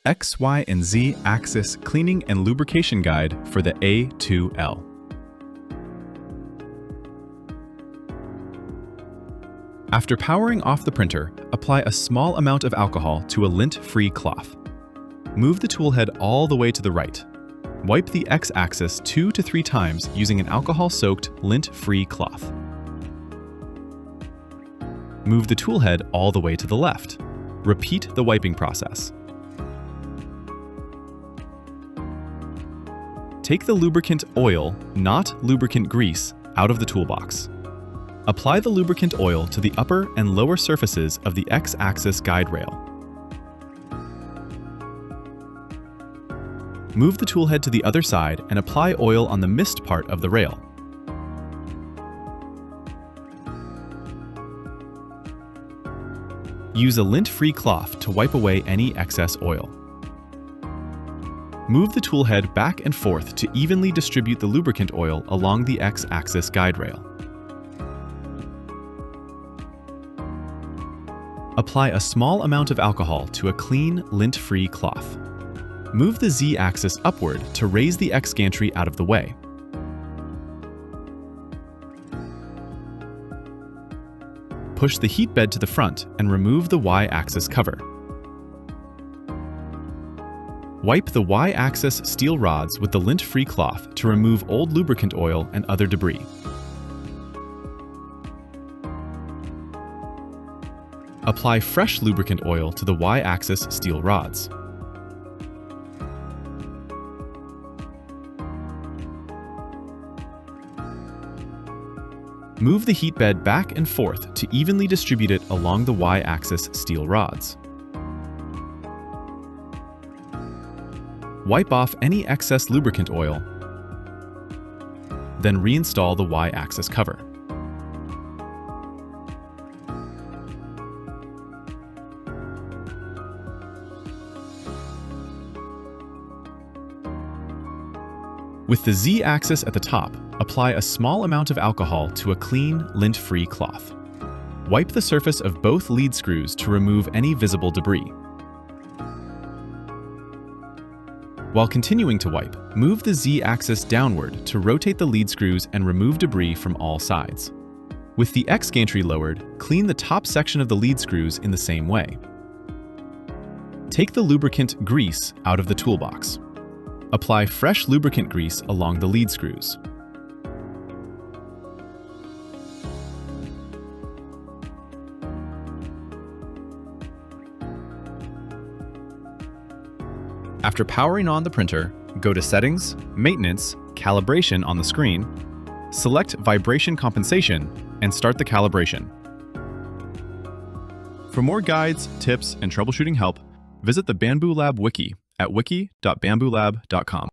X, Y, and Z axis cleaning and lubrication guide for the A2L. After powering off the printer, apply a small amount of alcohol to a lint-free cloth. Move the tool head all the way to the right. Wipe the X-axis 2 to 3 times using an alcohol-soaked, lint-free cloth. Move the tool head all the way to the left. Repeat the wiping process. Take the lubricant oil, not lubricant grease, out of the toolbox. Apply the lubricant oil to the upper and lower surfaces of the X-axis guide rail. Move the tool head to the other side and apply oil on the mist part of the rail. Use a lint-free cloth to wipe away any excess oil. Move the tool head back and forth to evenly distribute the lubricant oil along the X-axis guide rail. Apply a small amount of alcohol to a clean, lint-free cloth. Move the Z-axis upward to raise the X gantry out of the way. Push the heat bed to the front and remove the Y-axis cover. Wipe the Y-axis steel rods with the lint-free cloth to remove old lubricant oil and other debris. Apply fresh lubricant oil to the Y-axis steel rods. Move the heat bed back and forth to evenly distribute it along the Y-axis steel rods. Wipe off any excess lubricant oil, then reinstall the Y-axis cover. With the Z-axis at the top, apply a small amount of alcohol to a clean, lint-free cloth. Wipe the surface of both lead screws to remove any visible debris. While continuing to wipe, move the Z-axis downward to rotate the lead screws and remove debris from all sides. With the X gantry lowered, clean the top section of the lead screws in the same way. Take the lubricant grease out of the toolbox. Apply fresh lubricant grease along the lead screws. After powering on the printer, go to Settings, Maintenance, Calibration on the screen, select Vibration Compensation, and start the calibration. For more guides, tips, and troubleshooting help, visit the Bambu Lab Wiki at wiki.bambulab.com.